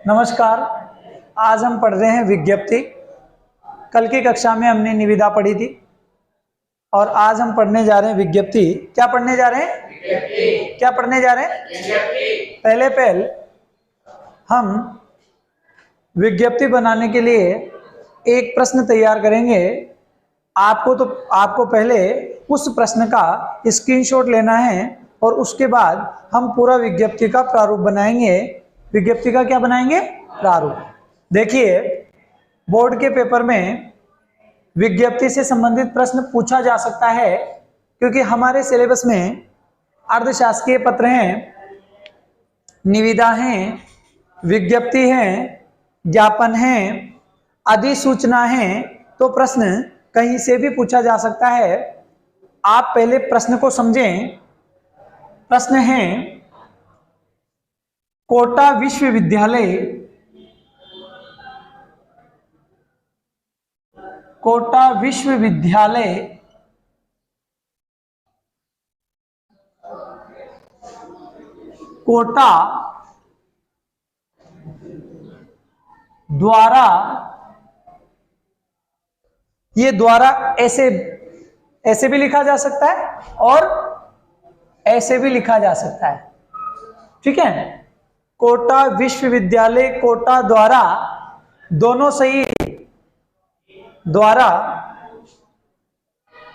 नमस्कार। आज हम पढ़ रहे हैं विज्ञप्ति। कल की कक्षा में हमने निविदा पढ़ी थी और आज हम पढ़ने जा रहे हैं विज्ञप्ति। क्या पढ़ने जा रहे हैं? विज्ञप्ति। क्या पढ़ने जा रहे हैं? विज्ञप्ति। पहले हम विज्ञप्ति बनाने के लिए एक प्रश्न तैयार करेंगे। आपको पहले उस प्रश्न का स्क्रीनशॉट लेना है और उसके बाद हम पूरा विज्ञप्ति का प्रारूप बनाएंगे। विज्ञप्ति का क्या बनाएंगे? प्रारूप। देखिए, बोर्ड के पेपर में विज्ञप्ति से संबंधित प्रश्न पूछा जा सकता है क्योंकि हमारे सिलेबस में अर्धशासकीय पत्र हैं, निविदा हैं, विज्ञप्ति हैं, ज्ञापन हैं, अधिसूचना हैं। तो प्रश्न कहीं से भी पूछा जा सकता है। आप पहले प्रश्न को समझें। प्रश्न है, कोटा विश्वविद्यालय कोटा द्वारा, ये द्वारा ऐसे भी लिखा जा सकता है और ऐसे भी लिखा जा सकता है, ठीक है। कोटा विश्वविद्यालय कोटा द्वारा, दोनों सही, द्वारा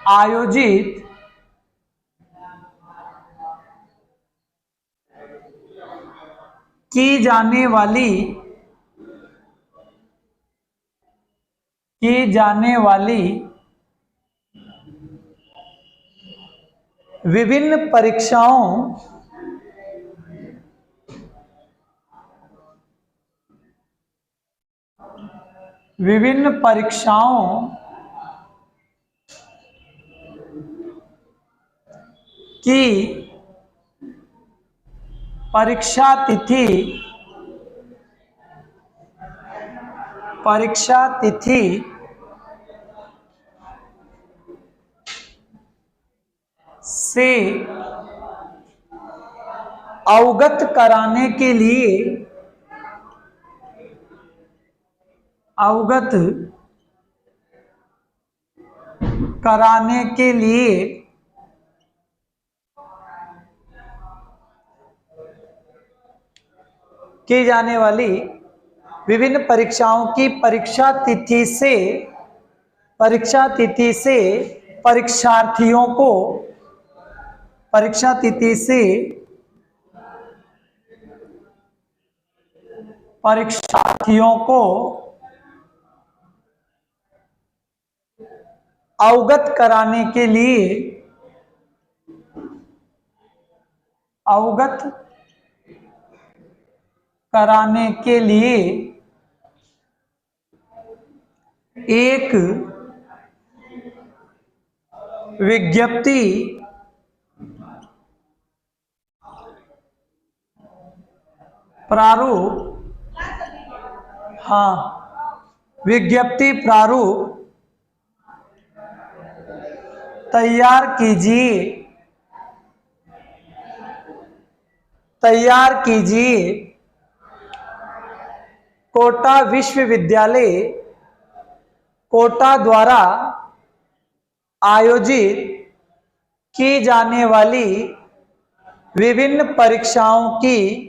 आयोजित की जाने वाली विभिन्न परीक्षाओं की परीक्षा तिथि से अवगत कराने के लिए की जाने वाली विभिन्न परीक्षाओं की परीक्षा तिथि से परीक्षार्थियों को अवगत कराने के लिए एक विज्ञप्ति प्रारूप तैयार कीजिए। कोटा विश्वविद्यालय कोटा द्वारा आयोजित की जाने वाली विभिन्न परीक्षाओं की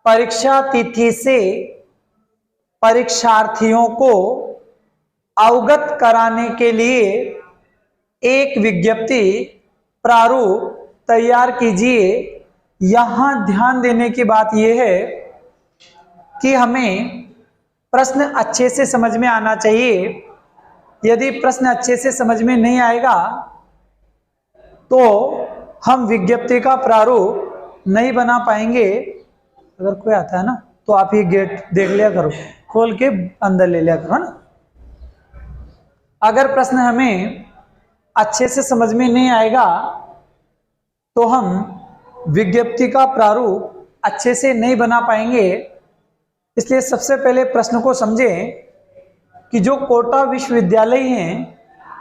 परीक्षा तिथि से परीक्षार्थियों को अवगत कराने के लिए एक विज्ञप्ति प्रारूप तैयार कीजिए। यहां ध्यान देने की बात यह है कि हमें प्रश्न अच्छे से समझ में आना चाहिए। यदि प्रश्न अच्छे से समझ में नहीं आएगा तो हम विज्ञप्ति का प्रारूप नहीं बना पाएंगे। अगर कोई आता है ना तो आप ये गेट देख लिया करो, खोल के अंदर ले लिया करो ना। अगर प्रश्न हमें अच्छे से समझ में नहीं आएगा तो हम विज्ञप्ति का प्रारूप अच्छे से नहीं बना पाएंगे। इसलिए सबसे पहले प्रश्न को समझें कि जो कोटा विश्वविद्यालय हैं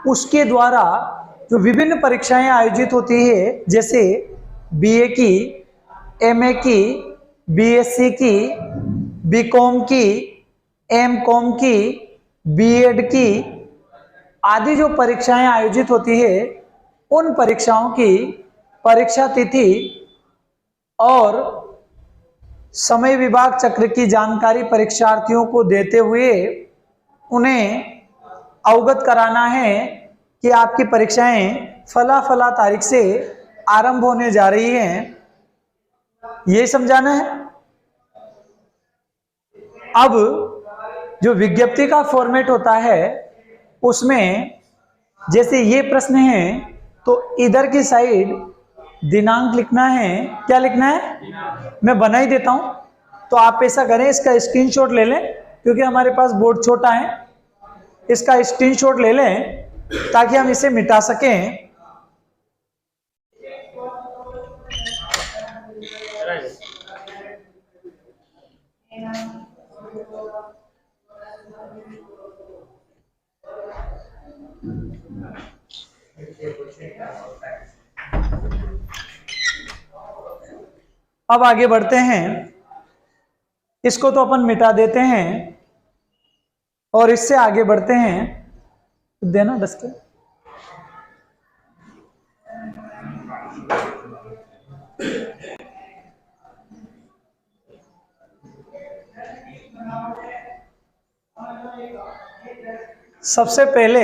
उसके द्वारा जो विभिन्न परीक्षाएं आयोजित होती है, जैसे बीए की, एमए की, बीएससी की, बीकॉम की, एमकॉम की, बीएड की आदि जो परीक्षाएं आयोजित होती है, उन परीक्षाओं की परीक्षा तिथि और समय विभाग चक्र की जानकारी परीक्षार्थियों को देते हुए उन्हें अवगत कराना है कि आपकी परीक्षाएं फला फला तारीख से आरंभ होने जा रही हैं, ये समझाना है। अब जो विज्ञप्ति का फॉर्मेट होता है उसमें जैसे ये प्रश्न है तो इधर की साइड दिनांक लिखना है। क्या लिखना है? मैं बना ही देता हूं, तो आप ऐसा करें, इसका स्क्रीनशॉट ले लें, क्योंकि हमारे पास बोर्ड छोटा है, इसका स्क्रीनशॉट ले लें ताकि हम इसे मिटा सकें। अब आगे बढ़ते हैं, इसको तो अपन मिटा देते हैं और इससे आगे बढ़ते हैं। देना बस के सबसे पहले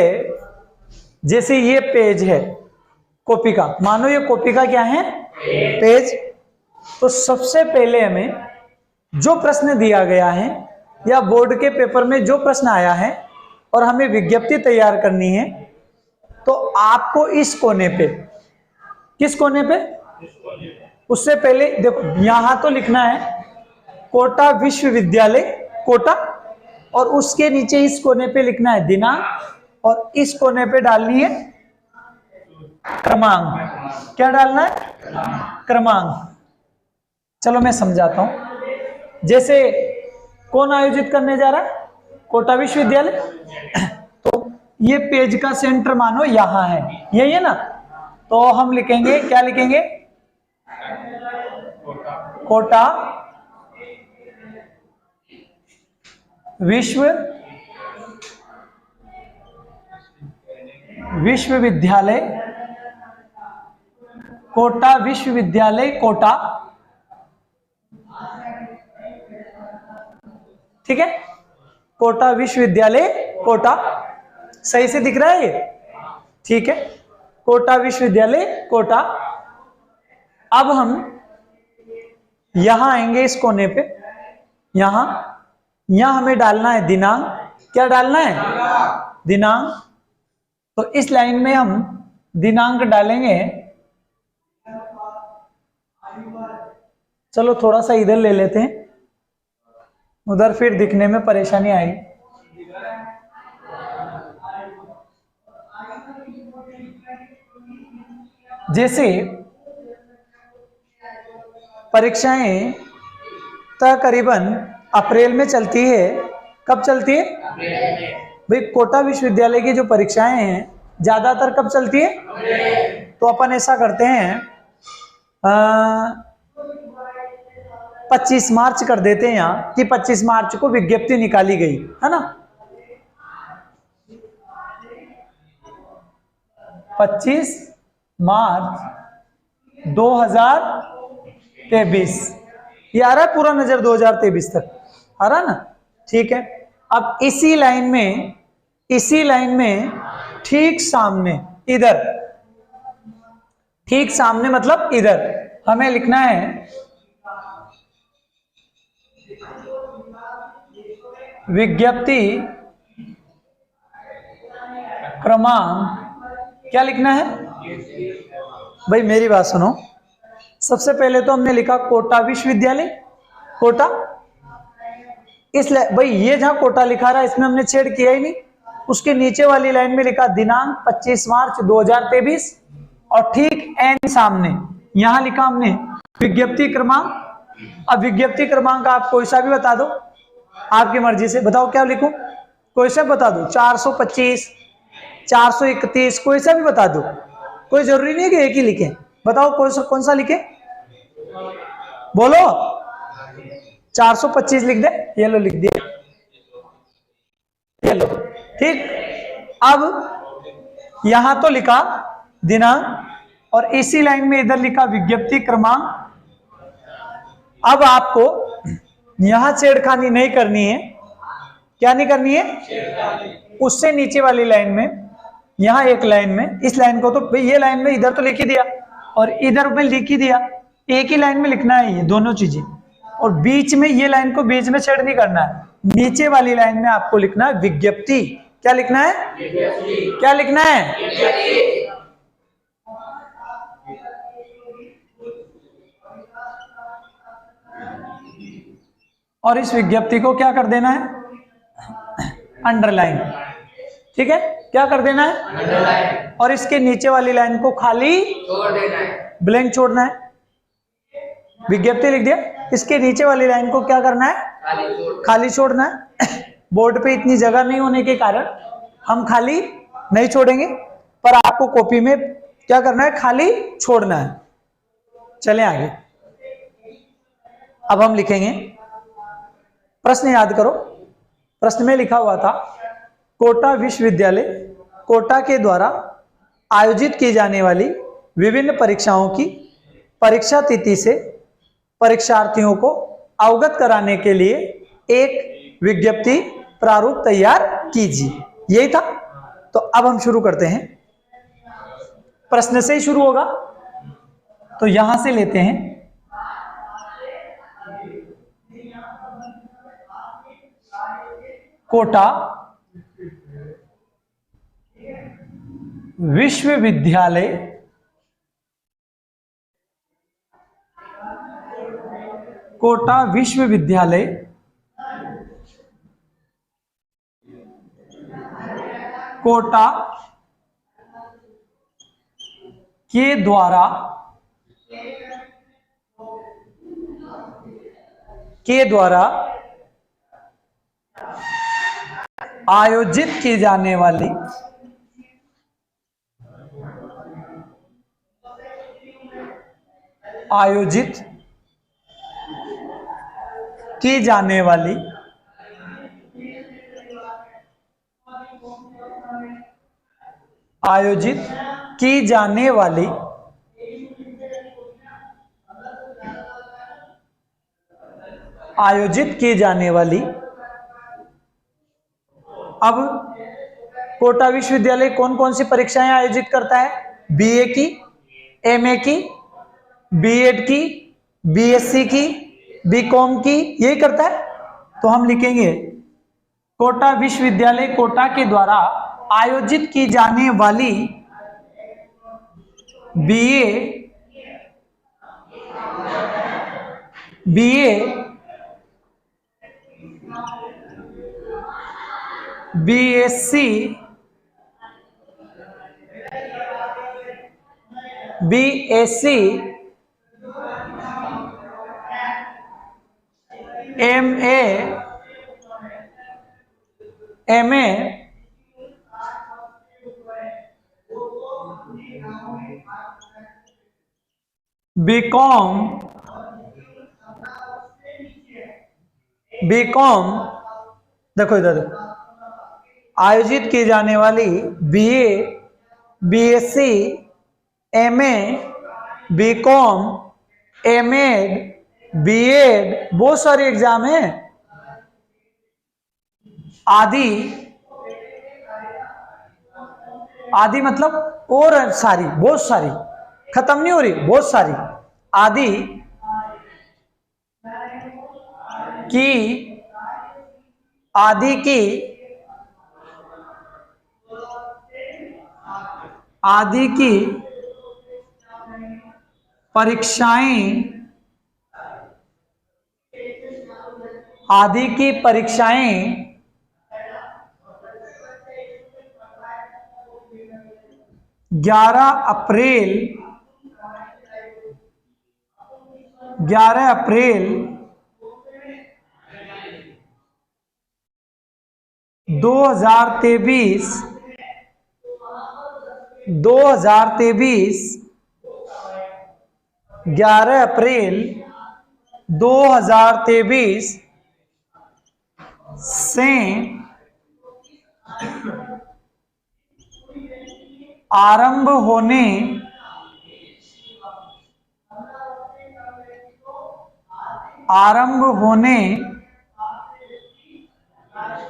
जैसे ये पेज है कॉपी का, मानो ये कॉपी का क्या है? पेज। तो सबसे पहले हमें जो प्रश्न दिया गया है या बोर्ड के पेपर में जो प्रश्न आया है और हमें विज्ञप्ति तैयार करनी है, तो आपको इस कोने पे, किस कोने पे? उससे पहले देखो यहां तो लिखना है कोटा विश्वविद्यालय कोटा, और उसके नीचे इस कोने पे लिखना है दिनांक, और इस कोने पे डालनी है क्रमांक। क्या डालना है? क्रमांक। चलो मैं समझाता हूं। जैसे कौन आयोजित करने जा रहा है? कोटा विश्वविद्यालय। तो ये पेज का सेंटर मानो यहां है, यही है ना? तो हम लिखेंगे, क्या लिखेंगे? कोटा विश्वविद्यालय, कोटा विश्वविद्यालय कोटा। ठीक है, कोटा विश्वविद्यालय कोटा। सही से दिख रहा है ये? ठीक है, कोटा विश्वविद्यालय कोटा। अब हम यहां आएंगे इस कोने पे, यहां हमें डालना है दिनांक। क्या डालना है? दिनांक। तो इस लाइन में हम दिनांक डालेंगे। चलो थोड़ा सा इधर ले लेते हैं, उधर फिर दिखने में परेशानी आएगी। जैसे परीक्षाएं तकरीबन अप्रैल में चलती है। कब चलती है? भाई कोटा विश्वविद्यालय की जो परीक्षाएं हैं ज्यादातर कब चलती है? तो अपन ऐसा करते हैं 25 मार्च कर देते हैं यहाँ, कि 25 मार्च को विज्ञप्ति निकाली गई है ना। 25 मार्च 2023। ये आ रहा है पूरा नजर 2023 तक आ रहा ना? ठीक है। अब इसी लाइन में ठीक सामने, इधर, ठीक सामने मतलब इधर हमें लिखना है विज्ञप्ति क्रमांक। क्या लिखना है भाई? मेरी बात सुनो। सबसे पहले तो हमने लिखा कोटा विश्वविद्यालय कोटा। भाई ये जहां कोटा लिखा रहा है इसमें हमने छेड़ किया ही नहीं। उसके नीचे वाली लाइन में लिखा दिनांक 25 मार्च 2023, और ठीक एन सामने यहां लिखा हमने विज्ञप्ति क्रमांक। अब विज्ञप्ति क्रमांक आप कोई सा भी बता दो, आपकी मर्जी से। बताओ क्या लिखूं? कोई सा बता दो, 425, 431, कोई सा भी बता दो, कोई जरूरी नहीं है कि एक ही लिखें। बताओ कौन सा लिखें? बोलो। 425 लिख दे, ये लो लिख दिया, ये लो। ठीक, अब यहां तो लिखा दिनांक और इसी लाइन में इधर लिखा विज्ञप्ति क्रमांक। अब आपको यहां छेड़खानी नहीं करनी है। क्या नहीं करनी है? उससे नीचे वाली लाइन में, यहां एक लाइन में, इस लाइन को तो भाई ये लाइन में इधर तो लिख ही दिया और इधर में लिख ही दिया, एक ही लाइन में लिखना है ये दोनों चीजें। और बीच में ये लाइन को बीच में छेड़ नहीं करना है, नीचे वाली लाइन में आपको लिखना है विज्ञप्ति। क्या लिखना है? क्या लिखना है? और इस विज्ञप्ति को क्या कर देना है? अंडरलाइन। ठीक है, क्या कर देना है? अंडरलाइन। और इसके नीचे वाली लाइन को खाली छोड़ देना है, ब्लैंक छोड़ना है। विज्ञप्ति लिख दिया, इसके नीचे वाली लाइन को क्या करना है? खाली छोड़ना है। बोर्ड पे इतनी जगह नहीं होने के कारण हम खाली नहीं छोड़ेंगे, पर आपको कॉपी में क्या करना है? खाली छोड़ना है। चलें आगे। अब हम लिखेंगे, प्रश्न याद करो। प्रश्न में लिखा हुआ था, कोटा विश्वविद्यालय कोटा के द्वारा आयोजित की जाने वाली विभिन्न परीक्षाओं की परीक्षा तिथि से परीक्षार्थियों को अवगत कराने के लिए एक विज्ञप्ति प्रारूप तैयार कीजिए। यही था। तो अब हम शुरू करते हैं, प्रश्न से ही शुरू होगा। तो यहां से लेते हैं, कोटा विश्वविद्यालय कोटा विश्वविद्यालय कोटा के द्वारा आयोजित की जाने वाली आयोजित की जाने वाली आयोजित की जाने वाली आयोजित की जाने वाली अब कोटा विश्वविद्यालय कौन कौन सी परीक्षाएं आयोजित करता है? बीए की, एमए की, बीएड की, बीएससी की, बीकॉम की, यही करता है। तो हम लिखेंगे कोटा विश्वविद्यालय कोटा के द्वारा आयोजित की जाने वाली BA, BSc, BSc, MA, MA, BCom, देखो इधर आयोजित की जाने वाली BA, BSc, MA, BCom, MEd, BEd, बहुत सारे एग्जाम हैं, आदि मतलब और सारी, बहुत सारी, खत्म नहीं हो रही, बहुत सारी आदि की परीक्षाएं 11 अप्रैल 2023 11 अप्रैल 2023 से आरंभ होने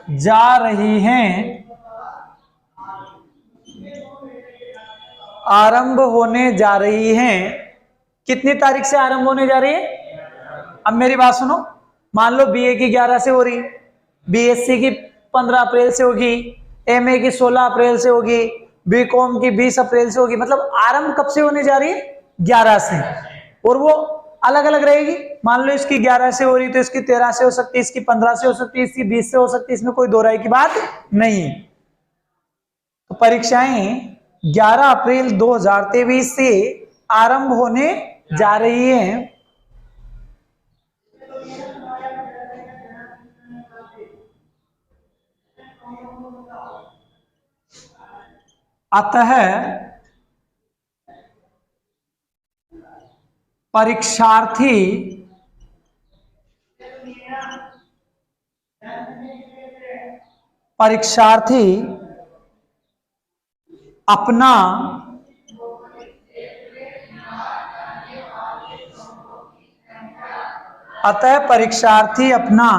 जा रही हैं, आरंभ होने जा रही हैं। कितनी तारीख से आरंभ होने जा रही है? अब मेरी बात सुनो, मान लो बीए की 11 से हो रही, बीएससी की 15 अप्रैल से होगी, एमए की 16 अप्रैल से होगी, बीकॉम की 20 अप्रैल से होगी। मतलब आरंभ कब से होने जा रही है? 11 से। और वो अलग अलग रहेगी। मान लो इसकी 11 से हो रही तो इसकी 13 से हो सकती है, इसकी 15 से हो सकती है, इसकी 20 से हो सकती है। इसमें कोई दो राय की बात नहीं है। तो परीक्षाएं 11 अप्रैल 2023 से आरंभ होने जा रही हैं। अतः परीक्षार्थी अपना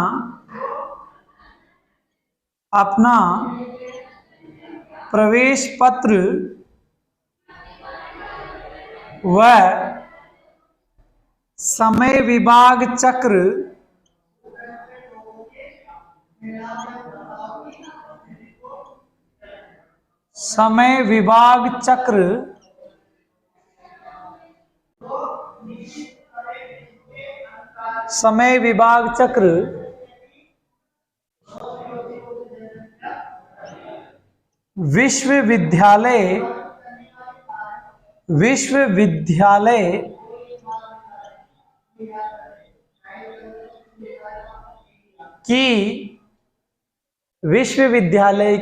प्रवेश पत्र व समय विभाग चक्र विश्वविद्यालय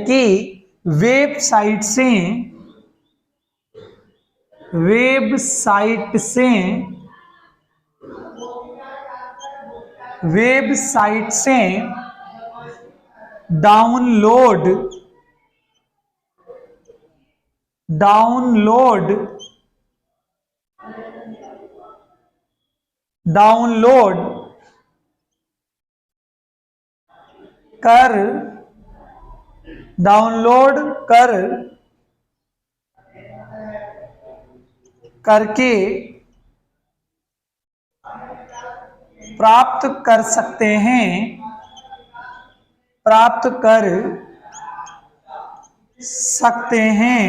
की वेबसाइट से डाउनलोड करके प्राप्त कर सकते हैं।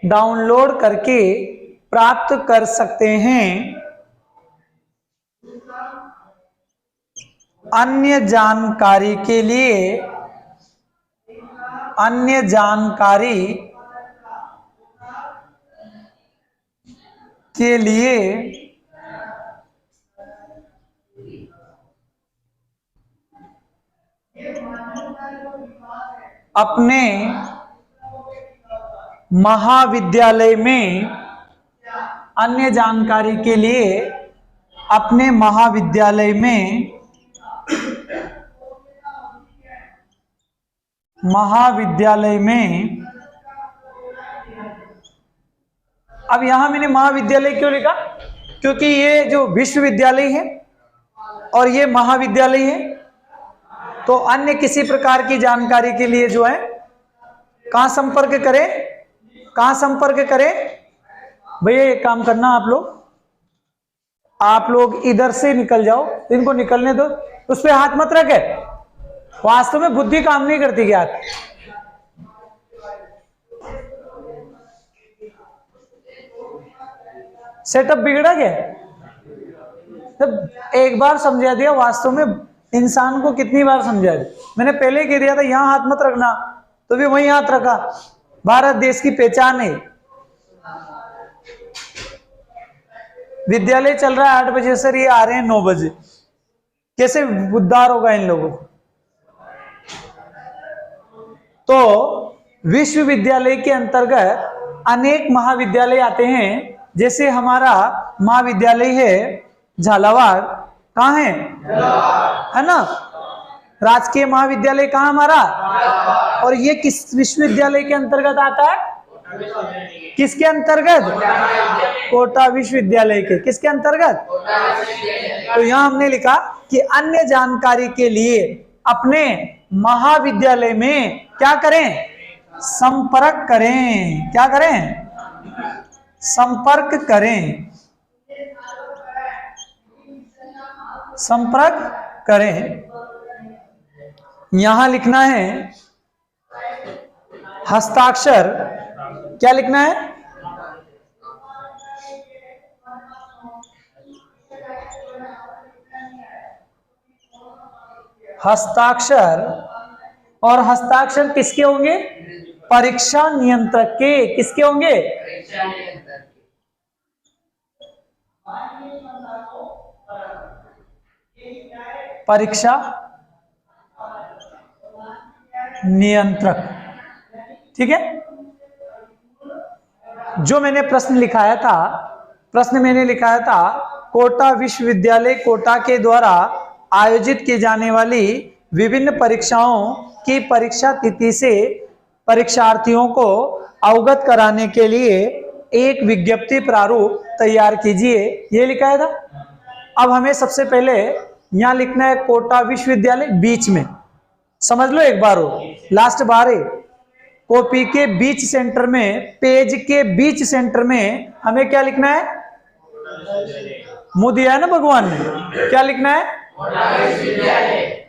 डाउनलोड करके प्राप्त कर सकते हैं। अन्य जानकारी के लिए अपने महाविद्यालय में अब यहां मैंने महाविद्यालय क्यों लिखा? क्योंकि ये जो विश्वविद्यालय है और ये महाविद्यालय है, तो अन्य किसी प्रकार की जानकारी के लिए जो है कहां संपर्क करें? भैया एक काम करना, आप लोग इधर से निकल जाओ, इनको निकलने दो, उस पर हाथ मत रखे। वास्तव में बुद्धि काम नहीं करती क्या? सेटअप बिगड़ा क्या? जब एक बार समझा दिया, वास्तव में इंसान को कितनी बार समझा दिया। मैंने पहले कह दिया था यहां हाथ मत रखना, तो भी वहीं हाथ रखा। भारत देश की पहचान है। विद्यालय चल रहा है 8 बजे से, ये आ रहे हैं 9 बजे। कैसे उद्धार होगा इन लोगों को? तो विश्वविद्यालय के अंतर्गत अनेक महाविद्यालय आते हैं, जैसे हमारा महाविद्यालय है झालावाड़, कहाँ है ना, राजकीय महाविद्यालय कहाँ हमारा, और ये किस विश्वविद्यालय के अंतर्गत आता है, किसके अंतर्गत, कोटा विश्वविद्यालय के, किसके अंतर्गत। तो यहां हमने लिखा कि अन्य जानकारी के लिए अपने महाविद्यालय में क्या करें, संपर्क करें, क्या करें, संपर्क करें, संपर्क करें। यहां लिखना है हस्ताक्षर, क्या लिखना है, हस्ताक्षर, और हस्ताक्षर किसके होंगे, परीक्षा नियंत्रक के, किसके होंगे, परीक्षा नियंत्रक। ठीक है, जो मैंने प्रश्न लिखाया था, प्रश्न मैंने लिखाया था कोटा विश्वविद्यालय कोटा के द्वारा आयोजित की जाने वाली विभिन्न परीक्षाओं की परीक्षा तिथि से परीक्षार्थियों को अवगत कराने के लिए एक विज्ञप्ति प्रारूप तैयार कीजिए, ये लिखाया था। अब हमें सबसे पहले यहां लिखना है कोटा विश्वविद्यालय, बीच में समझ लो, एक बार हो, लास्ट बार है, कॉपी के बीच सेंटर में, पेज के बीच सेंटर में हमें क्या लिखना है, मुंह दिया है ना भगवान ने, क्या लिखना है,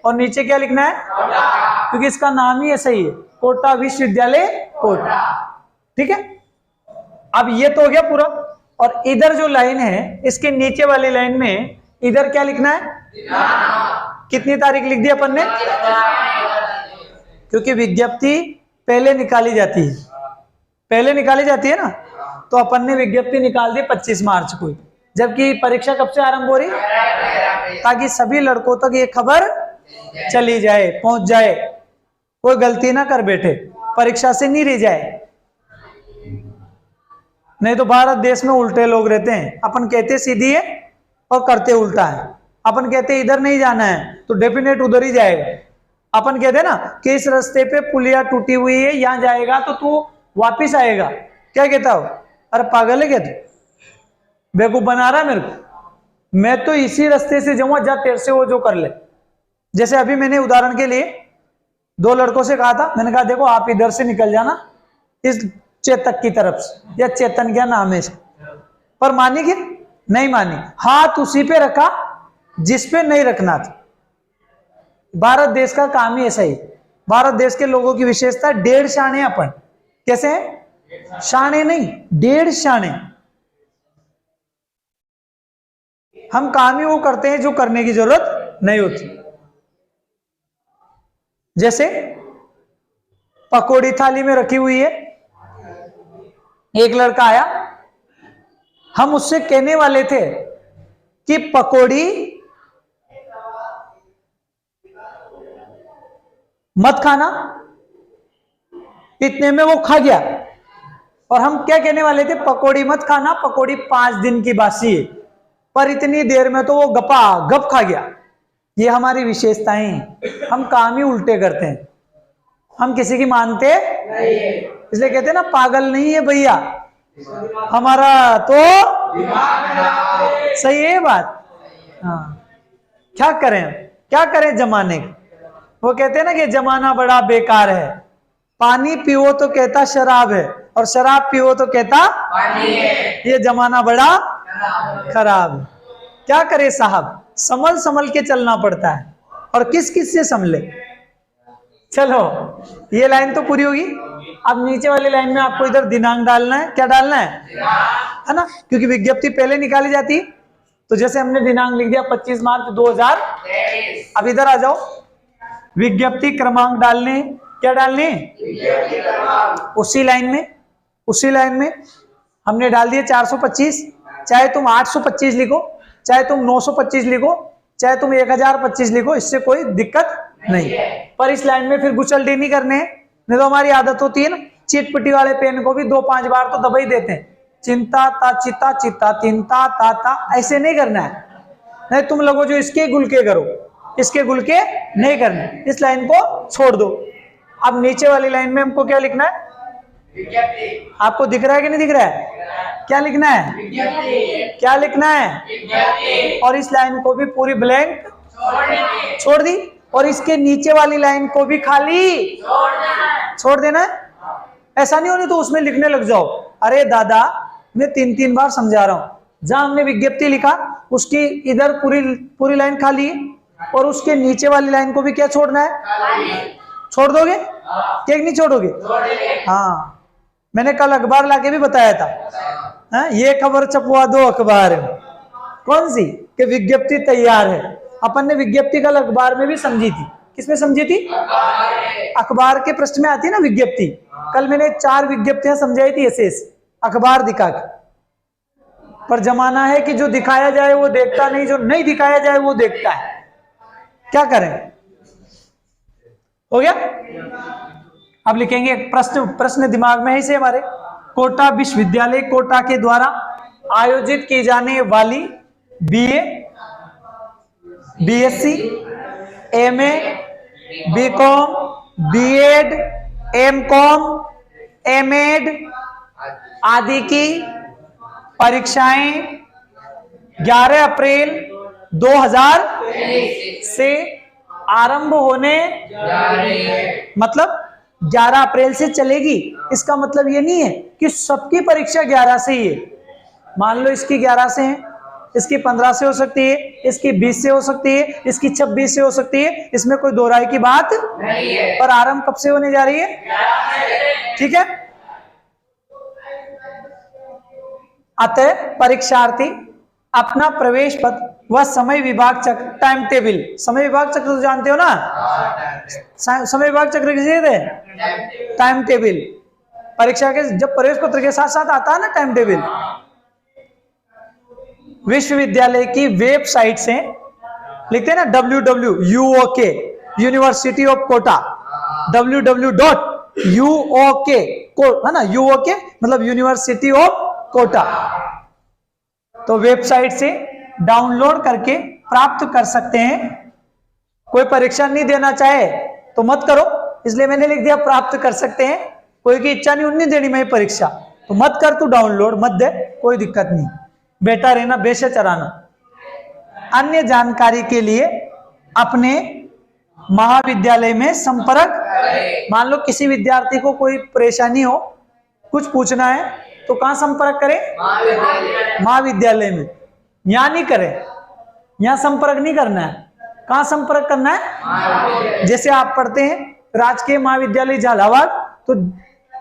और नीचे क्या लिखना है, क्योंकि इसका नाम ही ऐसा ही है, कोटा विश्वविद्यालय कोटा। ठीक है, अब ये तो हो गया पूरा, और इधर जो लाइन है इसके नीचे वाली लाइन में इधर क्या लिखना है, कितनी तारीख लिख दी अपन ने, क्योंकि विज्ञप्ति पहले निकाली जाती है, पहले निकाली जाती है ना, तो अपन ने विज्ञप्ति निकाल दी 25 मार्च को, जबकि परीक्षा कब से आरंभ हो रही, ताकि सभी लड़कों तक ये खबर चली जाए, पहुंच जाए, कोई गलती ना कर बैठे, परीक्षा से नहीं रह जाए। नहीं तो भारत देश में उल्टे लोग रहते हैं, अपन कहते सीधी है और करते उल्टा है, अपन कहते इधर नहीं जाना है तो डेफिनेट उधर ही जाएगा, अपन कहते ना कि इस रास्ते पे पुलिया टूटी हुई है, यहां जाएगा तो तू वापिस आएगा, क्या कहता हो, अरे पागल है क्या तू, बेवकूफ बना रहा है मेरे को, मैं तो इसी रास्ते से जाऊंगा, जा तेरे से वो जो कर ले। जैसे अभी मैंने उदाहरण के लिए 2 लड़कों से कहा था, मैंने कहा देखो आप इधर से निकल जाना इस चेतक की तरफ से, या चेतन क्या नाम है इसका, पर मानी क्या, नहीं मानी, हाथ उसी पे रखा जिस पे नहीं रखना था। भारत देश का काम ही ऐसा ही, भारत देश के लोगों की विशेषता 1.5 शाणे अपन, कैसे है, शाणे नहीं 1.5 शाणे, हम काम ही वो करते हैं जो करने की जरूरत नहीं होती। जैसे पकौड़ी थाली में रखी हुई है, एक लड़का आया, हम उससे कहने वाले थे कि पकौड़ी मत खाना, इतने में वो खा गया, और हम क्या कहने वाले थे, पकौड़ी मत खाना, पकौड़ी 5 दिन की बासी है, पर इतनी देर में तो वो गपा गप खा गया। ये हमारी विशेषताएं, हम काम ही उल्टे करते हैं, हम किसी की मानते नहीं है, इसलिए कहते हैं ना पागल नहीं है भैया हमारा तो सही है बात। हाँ, क्या करें जमाने का, वो कहते हैं ना कि जमाना बड़ा बेकार है, पानी पियो तो कहता शराब है, और शराब पियो तो कहता पानी है, ये जमाना बड़ा खराब है। क्या करे साहब, संभल के चलना पड़ता है, और किस किस से संभले। चलो ये लाइन तो पूरी होगी, अब नीचे वाली लाइन में आपको इधर दिनांक डालना है, क्या डालना है ना, क्योंकि विज्ञप्ति पहले निकाली जाती, तो जैसे हमने दिनांक लिख दिया 25 मार्च 2023। अब इधर आ जाओ, विज्ञप्ति क्रमांक डालने, क्या डालने, उसी लाइन में हमने डाल दिए 425, चाहे तुम 825 लिखो, चाहे तुम 925 लिखो, चाहे तुम 1025 लिखो, इससे कोई दिक्कत नहीं, पर इस लाइन में फिर गुचलडी नहीं करने, नहीं तो हमारी आदत होती है ना, चीट पिटी वाले पेन को भी 2-5 बार तो दबा ही देते हैं, चिंता ता चिता चिता तिंता ता ता, ऐसे नहीं करना है। नहीं तुम लोगों जो इसके गुलके करो, इसके गुलके नहीं करने, इस लाइन को छोड़ दो। अब नीचे वाली लाइन में हमको क्या लिखना है? आपको दिख रहा है कि नहीं दिख रहा है? क्या लिखना है? क्या लिखना है? और इस लाइन को भी पूरी ब्लैंक छोड़ दी, और इसके नीचे वाली लाइन को भी खाली छोड़ देना है। ऐसा नहीं होने तो उसमें लिखने लग जाओ, अरे दादा मैं 3-3 बार समझा रहा हूं, जहां हमने विज्ञप्ति लिखा उसकी इधर पूरी लाइन खाली है, और उसके नीचे वाली लाइन को भी क्या छोड़ना है? छोड़ दोगे क्या नहीं छोड़ोगे? हाँ, मैंने कल अखबार लाके भी बताया था। हाँ, ये खबर छपवा दो अखबार में। कौन सी? कि विज्ञप्ति तैयार है। अपन ने विज्ञप्ति कल अखबार में भी समझी थी। किसमें समझी थी? अखबार के पृष्ठ में आती है ना विज्ञप्ति। कल मैंने 4 विज्ञप्तियां समझाई थी ऐसे अखबार दिखा के। पर जमाना है कि जो दिखाया जाए वो देखता नहीं, जो नहीं दिखाया जाए वो देखता है। क्या करें? हो गया? अब लिखेंगे प्रश्न दिमाग में है इसे हमारे। कोटा विश्वविद्यालय कोटा के द्वारा आयोजित की जाने वाली BA, BSc, MA, BCom, BEd, MCom, MEd आदि की परीक्षाएं 11 अप्रैल 2000 से आरंभ होने, मतलब 11 अप्रैल से चलेगी। इसका मतलब ये नहीं है कि सबकी परीक्षा 11 से ही है। मान लो इसकी 11 से है, इसकी 15 से हो सकती है, इसकी 20 से हो सकती है, इसकी 26 से हो सकती है, इसमें कोई दो राय की बात नहीं है। पर आरंभ कब से होने जा रही है? ठीक है। अतः परीक्षार्थी अपना प्रवेश पत्र व समय विभाग चक्र, टाइम टेबल, समय विभाग चक्र तो जानते हो ना? समय विभाग चक्र किसे थे? Time table. परीक्षा के जब प्रवेश पत्र के साथ साथ आता है ना टाइम टेबल, विश्वविद्यालय की वेबसाइट से लिखते हैं ना www.uok university of Kota, www.uok है ना, uok मतलब यूनिवर्सिटी ऑफ कोटा। तो वेबसाइट से डाउनलोड करके प्राप्त कर सकते हैं। कोई परीक्षा नहीं देना चाहे तो मत करो, इसलिए मैंने लिख दिया प्राप्त कर सकते हैं। कोई की इच्छा नहीं देनी मैं परीक्षा, तो मत कर, तू डाउनलोड मत दे, कोई दिक्कत नहीं, बेटा रहना बेशे चराना। अन्य जानकारी के लिए अपने महाविद्यालय में संपर्क। मान लो किसी विद्यार्थी को कोई परेशानी हो, कुछ पूछना है, तो कहां संपर्क करें? महाविद्यालय में। यहां नहीं करें, यहां संपर्क नहीं करना है। कहां संपर्क करना है? जैसे आप पढ़ते हैं राजकीय महाविद्यालय झालावाड़, तो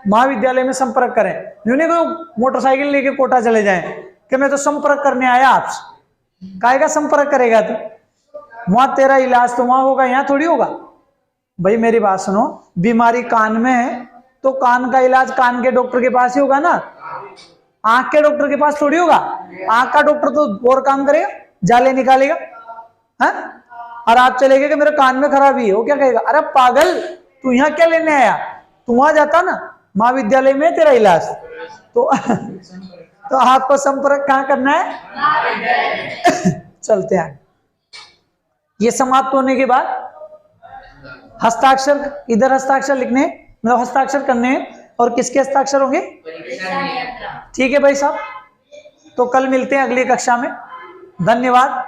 महाविद्यालय में संपर्क करें। यूं को मोटरसाइकिल लेके कोटा चले जाएं कि मैं तो संपर्क करने आया आपसे। काहे का संपर्क करेगा तू? वहां तेरा इलाज तो वहां होगा, यहां थोड़ी होगा। भाई मेरी बात सुनो, बीमारी कान में है तो कान का इलाज कान के डॉक्टर के पास ही होगा ना, आंख के डॉक्टर के पास थोड़ी होगा। आंख का डॉक्टर तो और काम करेगा, जाले निकालेगा, है? और आप चले गए कि मेरे कान में खराबी है, वो क्या कहेगा? अरे पागल, तू यहाँ क्या लेने आया? तू वहां जाता ना, महाविद्यालय में तेरा इलाज। तो आपको संपर्क कहाँ करना है? चलते हैं। ये समाप्त होने के बाद हस्ताक्षर, इधर हस्ताक्षर लिखने, मतलब हस्ताक्षर करने हैं। और किसके हस्ताक्षर होंगे? ठीक है भाई साहब, तो कल मिलते हैं अगली कक्षा में। धन्यवाद।